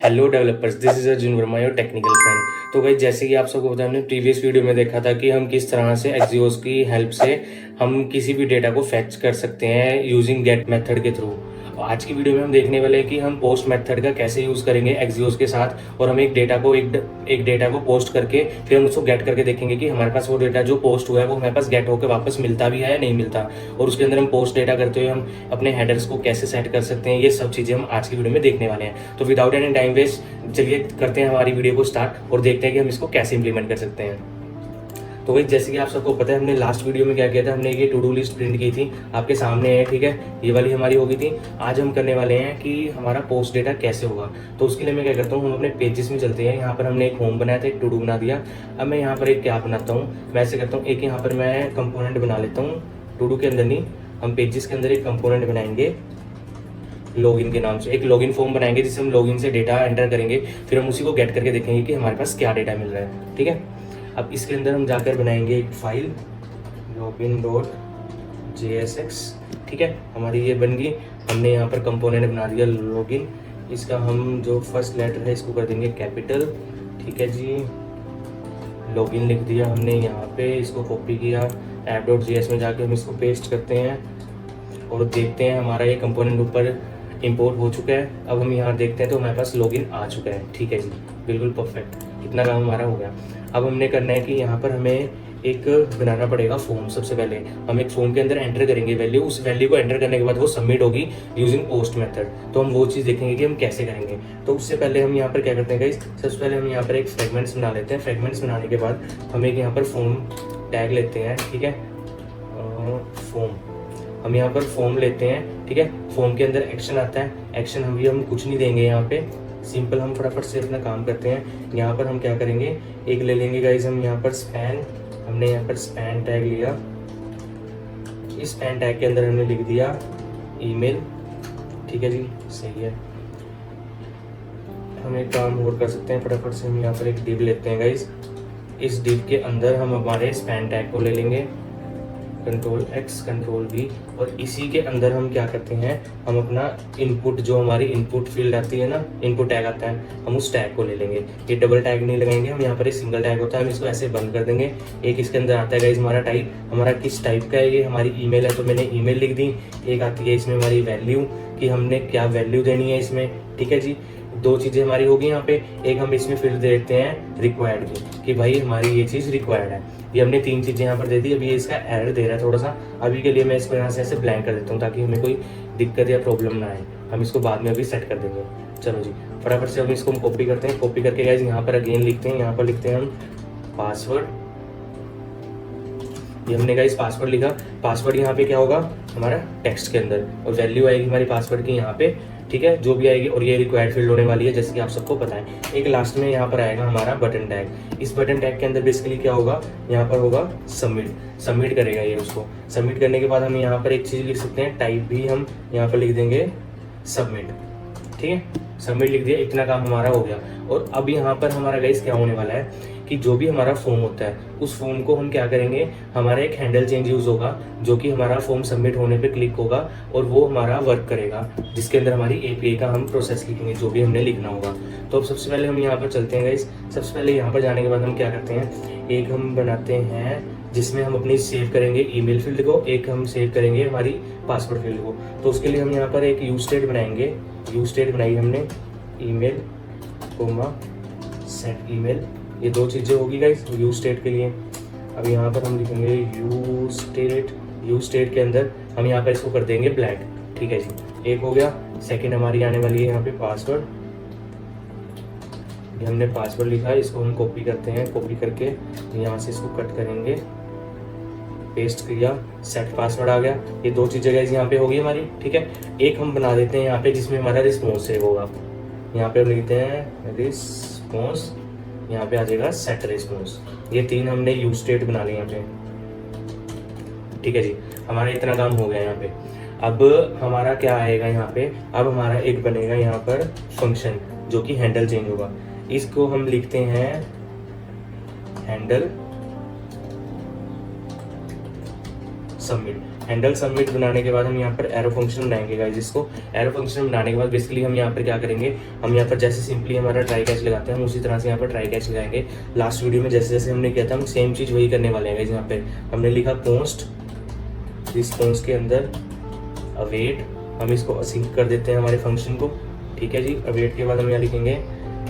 Hello developers, this is Arjun Verma, your technical friend. तो भाई, जैसे कि आप सबको पता है, हमने प्रीवियस वीडियो में देखा था कि हम किस तरह से एक्सियोस की हेल्प से हम किसी भी डेटा को फैच कर सकते हैं यूजिंग गेट मेथड के थ्रू। आज की वीडियो में हम देखने वाले हैं कि हम पोस्ट मेथड का कैसे यूज़ करेंगे एक्सियोस के साथ, और हम एक डेटा को पोस्ट करके फिर हम उसको गेट करके देखेंगे कि हमारे पास वो डेटा जो पोस्ट हुआ है वो हमारे पास गेट होकर वापस मिलता भी है या नहीं मिलता। और उसके अंदर हम पोस्ट डेटा करते हुए हम अपने हेडर्स को कैसे सेट कर सकते हैं, ये सब चीज़ें हम आज की वीडियो में देखने वाले हैं। तो विदाउट एनी टाइम वेस्ट, चलिए करते हैं हमारी वीडियो को स्टार्ट और देखते हैं कि हम इसको कैसे इंप्लीमेंट कर सकते हैं। तो भाई, जैसे कि आप सबको पता है, हमने लास्ट वीडियो में क्या किया था, हमने ये टू डू लिस्ट प्रिंट की थी, आपके सामने है, ठीक है। ये वाली हमारी हो गई थी। आज हम करने वाले हैं कि हमारा पोस्ट डेटा कैसे होगा। तो उसके लिए मैं क्या करता हूँ, हम अपने पेजेस में चलते हैं। यहाँ पर हमने एक होम बनाया था, एक टू डू बना दिया। अब मैं यहाँ पर एक क्या बनाता हूँ, मैं ऐसे करता हूँ, एक यहाँ पर मैं कंपोनेंट बना लेता हूँ। टू डू के अंदर नहीं, हम पेजेस के अंदर एक कंपोनेंट बनाएंगे लॉगिन के नाम से। एक लॉगिन फॉर्म बनाएंगे जिससे हम लॉगिन से डेटा एंटर करेंगे, फिर हम उसी को गेट करके देखेंगे कि हमारे पास क्या डेटा मिल रहा है, ठीक है। अब इसके अंदर हम जाकर बनाएंगे एक फाइल login.jsx, ठीक है। हमारी ये बन गई। हमने यहाँ पर कंपोनेंट बना दिया लॉगिन। इसका हम जो फर्स्ट लेटर है इसको कर देंगे कैपिटल, ठीक है जी। लॉगिन लिख दिया हमने यहाँ पे, इसको कॉपी किया, app.js में जाके हम इसको पेस्ट करते हैं और देखते हैं हमारा ये कंपोनेंट ऊपर इंपोर्ट हो चुका है। अब हम यहाँ देखते हैं तो हमारे पास लॉगिन आ चुका है, ठीक है जी, बिल्कुल परफेक्ट। इतना काम हमारा हो गया। अब हमने करना है कि यहाँ पर हमें एक बनाना पड़ेगा फॉर्म। सबसे पहले हम एक फॉर्म के अंदर एंटर करेंगे वैल्यू। उस वैल्यू को एंटर करने के बाद वो सबमिट होगी यूजिंग पोस्ट मेथड। तो हम वो चीज़ देखेंगे कि हम कैसे करेंगे। तो उससे पहले हम यहाँ पर क्या करते हैं गाइस, सबसे पहले हम यहाँ पर एक फ्रेगमेंट्स बना लेते हैं। फ्रेगमेंट्स बनाने के बाद हम एक यहाँ पर फॉर्म टैग लेते हैं, ठीक है। फॉर्म, हम यहाँ पर फॉर्म लेते हैं, ठीक है। फॉर्म के अंदर एक्शन आता है। एक्शन हम कुछ नहीं देंगे यहाँ पे, सिंपल हम फटाफट से अपना काम करते हैं। यहाँ पर हम क्या करेंगे, एक ले लेंगे गाइज हम यहाँ पर स्पैन। हमने यहाँ पर स्पैन टैग लिया। इस स्पैन टैग के अंदर हमने लिख दिया ईमेल, ठीक है जी, सही है। हम एक काम और कर सकते हैं, फटाफट से हम यहाँ पर एक डिव लेते हैं गाइज। इस डिव के अंदर हम हमारे स्पैन टैग को ले लेंगे, Ctrl+X Ctrl+V, और इसी के अंदर हम क्या करते हैं, हम अपना इनपुट, जो हमारी इनपुट फील्ड आती है ना, इनपुट टैग आता है, हम उस टैग को ले लेंगे। ये डबल टैग नहीं लगाएंगे हम, यहाँ पर एक सिंगल टैग होता है, हम इसको ऐसे बंद कर देंगे। एक इसके अंदर आता है गाइस हमारा टाइप, हमारा किस टाइप का है, ये हमारी ईमेल है तो मैंने ईमेल लिख दी। एक आती है इसमें हमारी वैल्यू, कि हमने क्या वैल्यू देनी है इसमें, ठीक है जी। दो चीज़ें हमारी होगी यहाँ पे। एक हम इसमें फिर देते हैं रिक्वायर्ड की, कि भाई हमारी ये चीज़ रिक्वायर्ड है। ये हमने तीन चीज़ें यहाँ पर दे दी। अभी ये इसका एरर दे रहा है थोड़ा सा, अभी के लिए मैं इसको यहाँ से ऐसे ब्लैंक कर देता हूँ ताकि हमें कोई दिक्कत या प्रॉब्लम ना आए। हम इसको बाद में अभी सेट कर देंगे। चलो जी, फटाफट से हम इसको कॉपी करते हैं। कॉपी करके गाइस यहाँ पर अगेन लिखते हैं, यहाँ पर लिखते हैं हम पासवर्ड। ये हमने गाइस पासवर्ड लिखा। पासवर्ड यहाँ पे क्या होगा, हमारा टेक्स्ट के अंदर, और वैल्यू आएगी हमारी पासवर्ड की यहाँ पे, ठीक है, जो भी आएगी। और ये रिक्वायर्ड फील्ड होने वाली है, जैसे कि आप सबको पता है। एक लास्ट में यहाँ पर आएगा हमारा बटन टैग। इस बटन टैग के अंदर बेसिकली क्या होगा, यहाँ पर होगा सबमिट करेगा ये उसको। सबमिट करने के बाद हम यहाँ पर एक चीज़ लिख सकते हैं, टाइप भी हम यहाँ पर लिख देंगे सबमिट, ठीक है। सबमिट लिख दिया, इतना काम हमारा हो गया। और अब यहाँ पर हमारा गाइस क्या होने वाला है कि जो भी हमारा फॉर्म होता है, उस फॉर्म को हम क्या करेंगे, हमारा एक हैंडल चेंज यूज़ होगा, जो कि हमारा फॉर्म सबमिट होने पे क्लिक होगा और वो हमारा वर्क करेगा, जिसके अंदर हमारी एपीआई का हम प्रोसेस लिखेंगे, जो भी हमने लिखना होगा। तो अब सबसे पहले हम यहाँ पर चलते हैं गाइस। सबसे पहले यहाँ पर जाने के बाद हम क्या करते हैं, एक हम बनाते हैं जिसमें हम अपनी सेव करेंगे ईमेल फील्ड को, एक हम सेव करेंगे हमारी पासवर्ड फील्ड को। तो उसके लिए हम यहाँ पर एक यूज स्टेट बनाएंगे। यूज स्टेट बनाई हमने, ईमेल कोमा सेट ईमेल, ये दो चीज़ें होगी गाइस यूज स्टेट के लिए। अब यहाँ पर हम लिखेंगे यूज स्टेट के अंदर हम यहाँ पर इसको कर देंगे ब्लैंक, ठीक है जी। एक हो गया। सेकंड हमारी आने वाली है यहाँ पे पासवर्ड। ये हमने पासवर्ड लिखा, इसको हम कॉपी करते हैं। कॉपी करके यहाँ से इसको कट करेंगे, पेस्ट किया, सेट पासवर्ड आ गया। ये दो चीज़ें गाइस यहाँ पे होगी हमारी, ठीक है। एक हम बना देते हैं यहाँ पे जिसमें हमारा रिस्पॉन्स सेव होगा। यहाँ पे हम लिखते हैं रिस्पॉन्स, यहाँ पे आ जाएगा सेट रिस्पॉन्स। ये तीन हमने यूज स्टेट बना लिए यहाँ पे, ठीक है जी। हमारा इतना काम हो गया यहाँ पे। अब हमारा क्या आएगा यहाँ पे, अब हमारा एक बनेगा यहाँ पर फंक्शन, जो कि हैंडल चेंज होगा। इसको हम लिखते हैं हैंडल सबमिट। हैंडल सबमिट बनाने के बाद हम यहाँ पर एरो फंक्शन बनाएंगे गाइज। इसको एरो फंक्शन बनाने के बाद बेसिकली हम यहाँ पर क्या करेंगे, हम यहाँ पर जैसे सिंपली हमारा ट्राई कैच लगाते हैं हम उसी तरह से यहाँ पर ट्राई कैच लगाएंगे। लास्ट वीडियो में जैसे जैसे हमने किया था हम सेम चीज़ वही करने वाले हैं गाइज। यहाँ पे हमने लिखा पोस्ट रिस्पॉन्स के अंदर अवेट, हम इसको असिंक कर देते हैं हमारे फंक्शन को, ठीक है जी। अवेट के बाद हम यहाँ लिखेंगे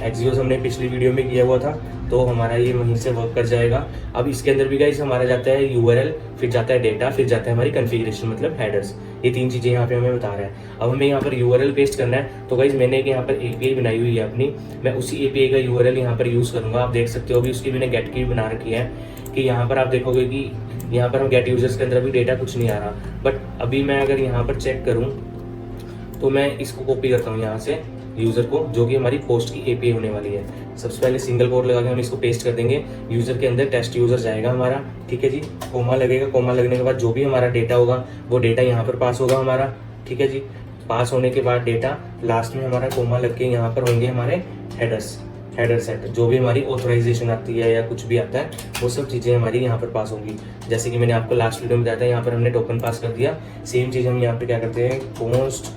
एक्सियोस, हमने पिछली वीडियो में किया हुआ था तो हमारा ये वहीं से वर्क कर जाएगा। अब इसके अंदर भी गाइस हमारा जाता है यूआरएल, फिर जाता है डेटा, फिर जाता है हमारी कॉन्फ़िगरेशन मतलब हेडर्स। ये 3 चीज़ें यहाँ पे हमें बता रहा है। अब हमें यहाँ पर यूआरएल पेस्ट करना है, तो गाइस मैंने एक यहाँ पर एपीआई बनाई हुई है अपनी, मैं उसी एपीआई का यूआरएल यहाँ पर यूज़ करूँगा। आप देख सकते हो अभी उसकी मैंने गेट की बना रखी है कि यहाँ पर आप देखोगे कि यहाँ पर हम गेट यूजर्स के अंदर अभी डेटा कुछ नहीं आ रहा, बट अभी मैं अगर यहाँ पर चेक करूँ तो मैं इसको कॉपी करता हूँ यहाँ से यूज़र को, जो कि हमारी पोस्ट की एपीआई होने वाली है। सबसे पहले सिंगल कोट लगा के हम इसको पेस्ट कर देंगे। यूज़र के अंदर टेस्ट यूज़र जाएगा हमारा, ठीक है जी। कोमा लगेगा, कोमा लगने के बाद जो भी हमारा डेटा होगा वो डेटा यहाँ पर पास होगा हमारा, ठीक है जी। पास होने के बाद डेटा लास्ट में हमारा कोमा लग के यहाँ पर होंगे हमारे हेडर्स, हेडर सेट, जो भी हमारी ऑथराइजेशन आती है या कुछ भी आता है वो सब चीज़ें हमारी यहाँ पर पास होंगी। जैसे कि मैंने आपको लास्ट वीडियो में बताया था, यहाँ पर हमने टोकन पास कर दिया। सेम चीज़ हम यहाँ पे क्या करते हैं, पोस्ट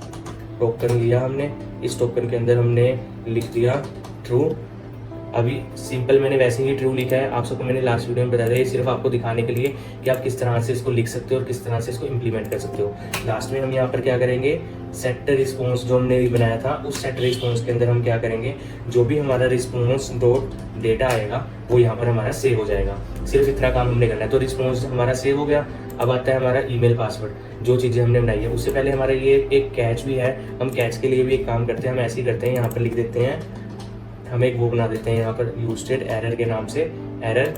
टोकन लिया हमने, इस टोकन के अंदर हमने लिख दिया ट्रू। अभी सिंपल मैंने वैसे ही ट्रू लिखा है, आप सबको मैंने लास्ट वीडियो में बताया था, ये सिर्फ आपको दिखाने के लिए कि आप किस तरह से इसको लिख सकते हो और किस तरह से इसको इम्प्लीमेंट कर सकते हो। लास्ट में हम यहाँ पर क्या करेंगे, सेट रिस्पॉन्स जो हमने बनाया था उस सेट रिस्पॉन्स के अंदर हम क्या करेंगे, जो भी हमारा रिस्पॉन्स डॉट डेटा आएगा वो यहाँ पर हमारा सेव हो जाएगा। सिर्फ इतना काम हमने करना है, तो रिस्पॉन्स हमारा सेव हो गया। अब आता है हमारा ईमेल पासवर्ड, जो चीज़ें हमने बनाई है। उससे पहले हमारा ये एक कैच भी है, हम कैच के लिए भी एक काम करते हैं, हम ऐसे ही करते हैं, यहाँ पर लिख देते हैं, हम एक वो बना देते हैं यहाँ पर यूज्ड एरर के नाम से, एरर,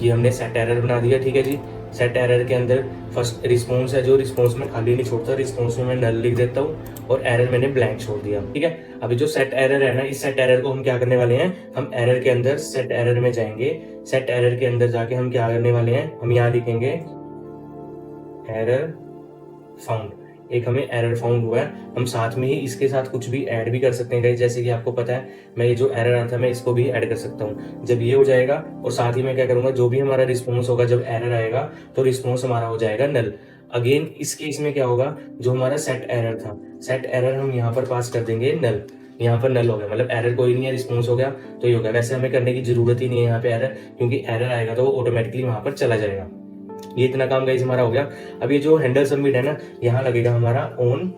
ये हमने सेट एरर बना दिया, ठीक है जी। सेट एरर के अंदर फर्स्ट रिस्पॉन्स है, जो रिस्पॉन्स में खाली नहीं छोड़ता, रिस्पॉन्स में मैं नल लिख देता हूँ और एरर मैंने ब्लैंक छोड़ दिया, ठीक है। अभी जो सेट एरर है ना, इस सेट एरर को हम क्या करने वाले हैं, हम एरर के अंदर सेट एरर में जाएंगे। सेट एरर के अंदर जाके हम क्या करने वाले हैं, हम यहाँ लिखेंगे एरर फाउंड। एक हमें एरर फाउंड हुआ है, हम साथ में ही इसके साथ कुछ भी ऐड भी कर सकते हैं गाइस। जैसे कि आपको पता है मैं ये जो एरर आता है मैं इसको भी ऐड कर सकता हूँ। जब ये हो जाएगा और साथ ही मैं क्या करूँगा, जो भी हमारा रिस्पॉन्स होगा जब एरर आएगा तो रिस्पॉन्स हमारा हो जाएगा नल। अगेन इस केस में क्या होगा, जो हमारा सेट एरर था, सेट एरर हम यहाँ पर पास कर देंगे नल, यहाँ पर नल हो गया, मतलब एरर कोई नहीं है, रिस्पॉन्स हो गया तो ये हो गया। वैसे हमें करने की जरूरत ही नहीं है यहाँ पे एरर, क्योंकि एरर आएगा तो वो ऑटोमेटिकली वहाँ पर चला जाएगा। ये इतना काम गाइस हमारा हो गया। अब ये जो हैंडल सबमिट है ना, यहाँ लगेगा हमारा ऑन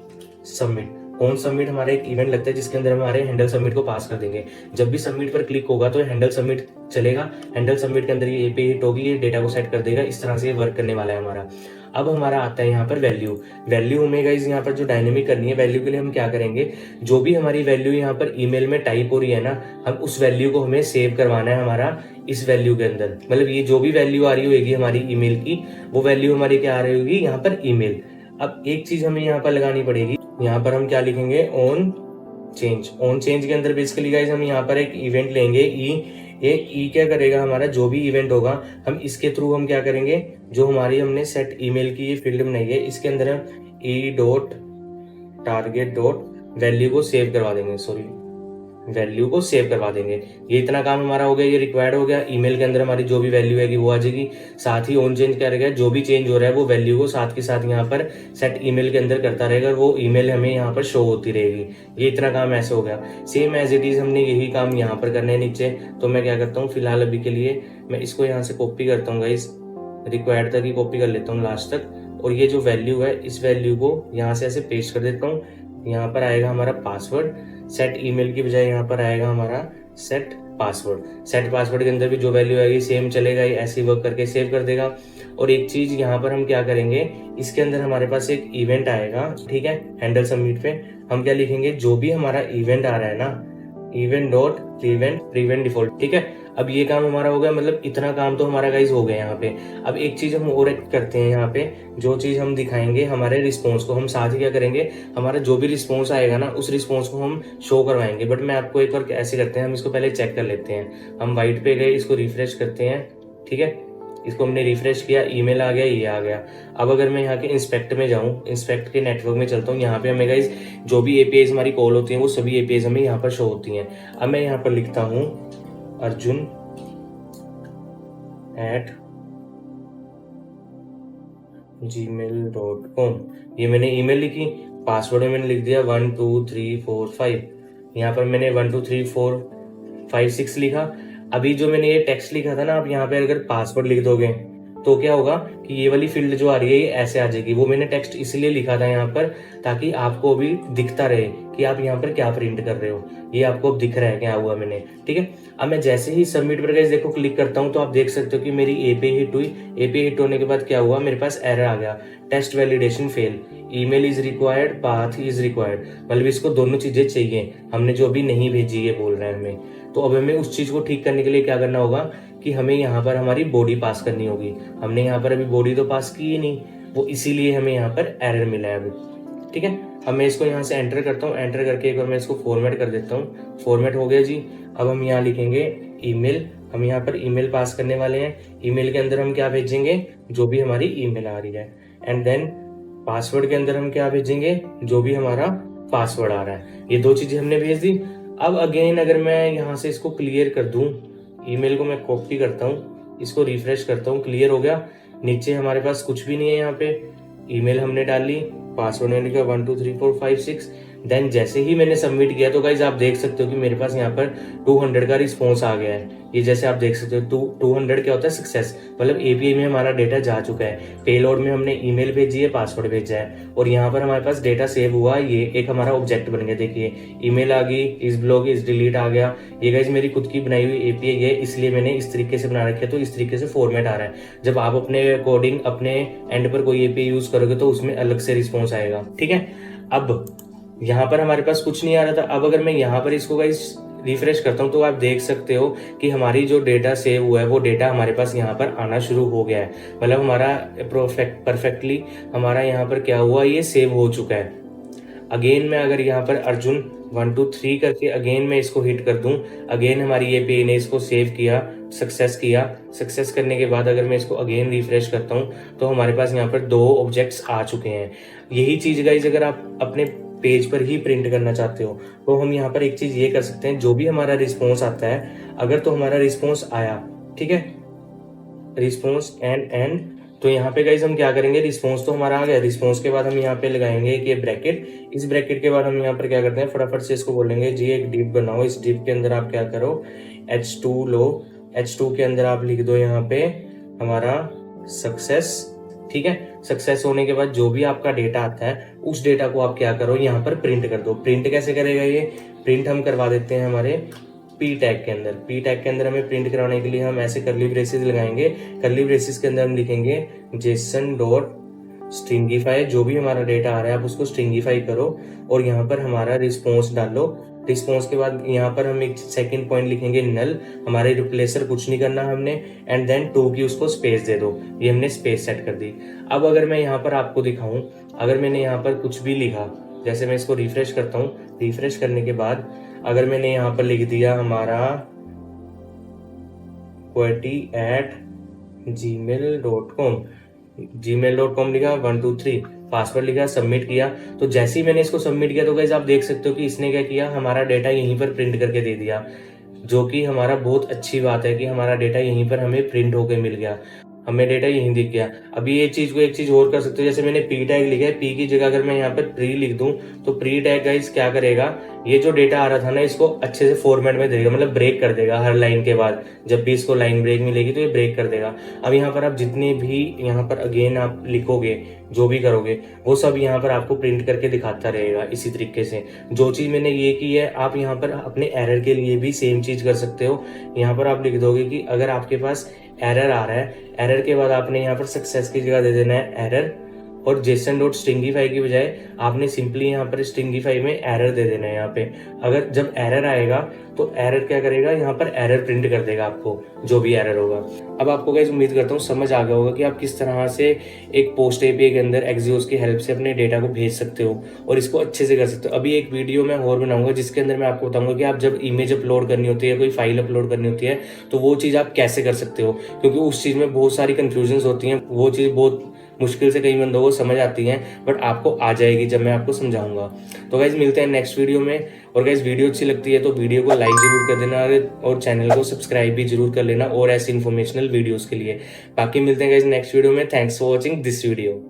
सबमिट। ऑन सबमिट हमारा एक इवेंट लगता है जिसके अंदर हमारे हैंडल सबमिट को पास कर देंगे। जब भी सबमिट पर क्लिक होगा तो हैंडल सबमिट चलेगा, हैंडल सबमिट के अंदर ये एपीआई हिट होगी, ये डेटा को सेट कर देगा। इस तरह से वर्क करने वाला है हमारा। अब हमारा आता है यहाँ पर वैल्यू। वैल्यू हमें गाइस यहाँ पर जो डायनेमिक करनी है, वैल्यू के लिए हम क्या करेंगे, जो भी हमारी वैल्यू यहाँ पर ईमेल में टाइप हो रही है ना, हम उस वैल्यू को हमें सेव करवाना है हमारा इस वैल्यू के अंदर। मतलब ये जो भी वैल्यू आ रही होगी हमारी ईमेल की, वो वैल्यू हमारी क्या आ रही होगी यहाँ पर ईमेल। अब एक चीज हमें यहाँ पर लगानी पड़ेगी, यहाँ पर हम क्या लिखेंगे, ऑन चेंज। ऑन चेंज के अंदर बेसिकली गाइस हम यहाँ पर एक इवेंट लेंगे ई। ये ई क्या करेगा, हमारा जो भी इवेंट होगा हम इसके थ्रू हम क्या करेंगे, जो हमारी हमने सेट ईमेल की ये फील्ड बनाई है इसके अंदर हम E dot target dot value को सेव करवा देंगे, सॉरी वैल्यू को सेव करवा देंगे। ये इतना काम हमारा हो गया, ये रिक्वायर्ड हो गया। ईमेल के अंदर हमारी जो भी वैल्यू आएगी वो आ जाएगी। साथ ही ऑन चेंज क्या रहेगा, जो भी चेंज हो रहा है वो वैल्यू को साथ के साथ यहाँ पर सेट ईमेल के अंदर करता रहेगा और वो ईमेल हमें यहाँ पर शो होती रहेगी। ये इतना काम ऐसे हो गया। सेम एज इट इज हमने यही काम यहाँ पर करना है नीचे। तो मैं क्या करता हूँ, फिलहाल अभी के लिए मैं इसको यहाँ से कॉपी करता हूँ गाइस, रिक्वायर्ड तक ही कॉपी कर लेता हूँ लास्ट तक, और ये जो वैल्यू है इस वैल्यू को यहाँ से ऐसे पेस्ट कर देता हूँ। यहाँ पर आएगा हमारा पासवर्ड, सेट ईमेल की बजाय यहाँ पर आएगा हमारा सेट पासवर्ड। सेट पासवर्ड के अंदर भी जो वैल्यू आएगी सेम चलेगा, ये ऐसे ही वर्क करके सेव कर देगा। और एक चीज यहाँ पर हम क्या करेंगे, इसके अंदर हमारे पास एक इवेंट आएगा, ठीक है। हैंडल सबमिट पे हम क्या लिखेंगे, जो भी हमारा इवेंट आ रहा है ना, इवेंट डॉट प्रीवेंट डिफॉल्ट, ठीक है। अब ये काम हमारा हो गया, मतलब इतना काम तो हमारा गाइस हो गया यहाँ पे। अब एक चीज हम और करते हैं यहाँ पे, जो चीज हम दिखाएंगे हमारे रिस्पॉन्स को, हम साथ ही क्या करेंगे, हमारा जो भी रिस्पॉन्स आएगा ना उस रिस्पॉन्स को हम शो करवाएंगे। बट मैं आपको एक बार ऐसे करते हैं, हम इसको पहले चेक कर लेते हैं। हम वाइट पे गए, इसको रिफ्रेश करते हैं, ठीक है। इसको हमने रिफ्रेश किया, ईमेल आ गया, ये आ गया। अब अगर मैं यहाँ के इंस्पेक्ट में जाऊँ, इंस्पेक्ट के नेटवर्क में चलता हूँ, यहाँ पे हमें गाइस जो भी एपीआईज हमारी कॉल होती हैं वो सभी एपीआईज हमें यहाँ पर शो होती हैं। अब मैं यहाँ पर लिखता हूँ अर्जुन gmail.com, ये मैंने ईमेल लिखी, पासवर्ड में मैंने लिख दिया 1 2 3 4 5, यहाँ पर मैंने 1 2 3 4 5 6 लिखा। अभी जो मैंने ये टेक्स्ट लिखा था ना, आप यहाँ पे अगर पासवर्ड लिख दोगे तो क्या होगा कि ये वाली फील्ड जो आ रही है ये ऐसे आ जाएगी। वो मैंने टेक्स्ट इसलिए लिखा था यहाँ पर ताकि आपको भी दिखता रहे कि आप यहाँ पर क्या प्रिंट कर रहे हो। ये आपको अब दिख रहा है क्या हुआ मैंने, ठीक है। अब मैं जैसे ही सबमिट पर गाइस देखो क्लिक करता हूँ तो आप देख सकते हो कि मेरी एपीआई हिट हुई। एपीआई हिट होने के बाद क्या हुआ, मेरे पास एरर आ गया, test validation fail, email is required, path is required, मतलब इसको दोनों चीजें चाहिए, हमने जो अभी नहीं भेजी ये बोल रहा है हमें। तो अब हमें उस चीज को ठीक करने के लिए क्या करना होगा कि हमें यहाँ पर हमारी बॉडी पास करनी होगी। हमने यहाँ पर अभी बॉडी तो पास की ही नहीं, वो इसीलिए हमें यहाँ पर एरर मिला है अभी, ठीक है। अब मैं इसको यहाँ से एंटर करता हूँ, एंटर करके एक बार मैं इसको फॉर्मेट कर देता हूँ। फॉर्मेट हो गया जी। अब हम यहाँ लिखेंगे ईमेल, हम यहाँ पर ईमेल पास करने वाले हैं। ईमेल के अंदर हम क्या भेजेंगे, जो भी हमारी ईमेल आ रही है। एंड देन पासवर्ड के अंदर हम क्या भेजेंगे, जो भी हमारा पासवर्ड आ रहा है। ये दो चीजें हमने भेज दी। अब अगेन अगर मैं यहाँ से इसको क्लियर कर दूं, ईमेल को मैं कॉपी करता हूँ, इसको रिफ्रेश करता हूँ, क्लियर हो गया। नीचे हमारे पास कुछ भी नहीं है, यहाँ पे ईमेल हमने डाल ली, पासवर्ड मैंने लिखा 1 2 3 4 5 6। देन जैसे ही मैंने सबमिट किया तो गाइज आप देख सकते हो कि मेरे पास यहाँ पर 200 का रिस्पॉन्स आ गया है। ये जैसे आप देख सकते हो 200 क्या होता है, सक्सेस, मतलब एपीआई में हमारा डेटा जा चुका है। पेलोड में हमने ईमेल भेजी है, पासवर्ड भेजा है, और यहाँ पर हमारे पास डेटा सेव हुआ। ये एक हमारा ऑब्जेक्ट बन गया, देखिए ईमेल आ गई, इस ब्लॉग इस डिलीट आ गया। ये गाइज मेरी खुद की बनाई हुई एपीआई है, इसलिए मैंने इस तरीके से बना रखा है, तो इस तरीके से फॉर्मेट आ रहा है। जब आप अपने अकॉर्डिंग अपने एंड पर कोई एपीआई यूज करोगे तो उसमें अलग से रिस्पॉन्स आएगा, ठीक है। अब यहाँ पर हमारे पास कुछ नहीं आ रहा था। अब अगर मैं यहाँ पर इसको गाइस रिफ्रेश करता हूँ तो आप देख सकते हो कि हमारी जो डेटा सेव हुआ है वो डेटा हमारे पास यहाँ पर आना शुरू हो गया है। मतलब हमारा परफेक्टली हमारा यहाँ पर क्या हुआ, ये सेव हो चुका है। अगेन मैं अगर यहाँ पर अर्जुन 1 2 3 करके अगेन मैं इसको हिट कर दूं, अगेन हमारी ये पेन ने इसको सेव किया, सक्सेस किया। सक्सेस करने के बाद अगर मैं इसको अगेन रिफ्रेश करता हूँ तो हमारे पास यहाँ पर 2 ऑब्जेक्ट्स आ चुके हैं। यही चीज गाइज अगर आप अपने पेज पर ही प्रिंट करना चाहते हो तो हम यहाँ पर एक चीज ये कर सकते हैं, जो भी हमारा रिस्पॉन्स आता है, अगर तो हमारा रिस्पॉन्स आया, ठीक है, रिस्पॉन्स एंड तो यहाँ पे गाइज हम क्या करेंगे, रिस्पॉन्स तो हमारा आ गया, रिस्पॉन्स के बाद हम यहाँ पे लगाएंगे कि ब्रैकेट। इस ब्रैकेट के बाद हम यहाँ पर क्या करते हैं, फटाफट से इसको बोलेंगे जी एक डिप बनाओ। इस डिप के अंदर आप क्या करो, H2 लो, H2 के अंदर आप लिख दो यहाँ पे हमारा सक्सेस, ठीक है। सक्सेस होने के बाद जो भी आपका डेटा आता है उस डेटा को आप क्या करो, यहाँ पर प्रिंट कर दो। प्रिंट कैसे करेगा, ये प्रिंट हम करवा देते हैं हमारे पी टैग के अंदर। पी टैग के अंदर हमें प्रिंट कराने के लिए हम ऐसे कर्ली ब्रेसेस लगाएंगे। कर्ली ब्रेसेस के अंदर हम लिखेंगे जेसन डॉट स्ट्रिंगीफाई, जो भी हमारा डेटा आ रहा है आप उसको स्ट्रिंगीफाई करो और यहाँ पर हमारा रिस्पॉन्स डालो। रिस्पॉन्स के बाद यहाँ पर हम एक सेकंड पॉइंट लिखेंगे नल, हमारे रिप्लेसर कुछ नहीं करना हमने, एंड देन 2 की उसको स्पेस दे दो। ये हमने स्पेस सेट कर दी। अब अगर मैं यहाँ पर आपको दिखाऊं, अगर मैंने यहाँ पर कुछ भी लिखा, जैसे मैं इसको रिफ्रेश करता हूँ, रिफ्रेश करने के बाद अगर मैंने यहाँ पर लिख दिया हमारा qwerty@gmail.com, gmail.com लिखा, 1 2 3 पासवर्ड लिखा, सबमिट किया, तो जैसे ही मैंने इसको सबमिट किया तो गाइस आप देख सकते हो कि इसने क्या किया, हमारा डेटा यहीं पर प्रिंट करके दे दिया, जो कि हमारा बहुत अच्छी बात है कि हमारा डेटा यहीं पर हमें प्रिंट होके मिल गया, हमें डेटा यहीं दिख गया। अभी ये चीज को एक चीज और कर सकते हो, जैसे मैंने पी टैग लिखा है, पी की जगह अगर मैं यहाँ पर प्री लिख दूं तो प्री टैग गाइस क्या करेगा, ये जो डेटा आ रहा था ना इसको अच्छे से फॉर्मेट में देगा, मतलब ब्रेक कर देगा हर लाइन के बाद। जब भी इसको लाइन ब्रेक मिलेगी तो ये ब्रेक कर देगा। अब यहाँ पर आप जितने भी यहाँ पर अगेन आप लिखोगे, जो भी करोगे वो सब यहाँ पर आपको प्रिंट करके दिखाता रहेगा। इसी तरीके से जो चीज मैंने ये की है, आप यहाँ पर अपने एरर के लिए भी सेम चीज कर सकते हो। यहाँ पर आप लिख दोगे कि अगर आपके पास एरर आ रहा है, एरर के बाद आपने यहाँ पर सक्सेस की जगह दे देना है एरर, और जेसन डॉट स्ट्रिंगीफाई की बजाय आपने सिंपली यहाँ पर स्ट्रिंगीफाई में एरर दे देना है। यहाँ पे अगर जब एरर आएगा तो एरर क्या करेगा, यहाँ पर एरर प्रिंट कर देगा आपको, जो भी एरर होगा। अब आपको गाइस उम्मीद करता हूँ समझ आ गया होगा कि आप किस तरह से एक पोस्ट एपीआई के अंदर एक्सियोस की हेल्प से अपने डेटा को भेज सकते हो और इसको अच्छे से कर सकते हो। अभी एक वीडियो मैं और बनाऊंगा जिसके अंदर मैं आपको बताऊंगा कि आप जब इमेज अपलोड करनी होती है, कोई फाइल अपलोड करनी होती है, तो वो चीज़ आप कैसे कर सकते हो, क्योंकि उस चीज़ में बहुत सारी कंफ्यूजन होती हैं। वो चीज़ बहुत मुश्किल से कई बंदों को समझ आती हैं, बट आपको आ जाएगी जब मैं आपको समझाऊंगा। तो गाइज मिलते हैं नेक्स्ट वीडियो में। और गाइज वीडियो अच्छी लगती है तो वीडियो को लाइक जरूर कर देना और चैनल को सब्सक्राइब भी जरूर कर लेना और ऐसी इन्फॉर्मेशनल वीडियोस के लिए। बाकी मिलते हैं गाइज नेक्स्ट वीडियो में। Thanks for watching this video.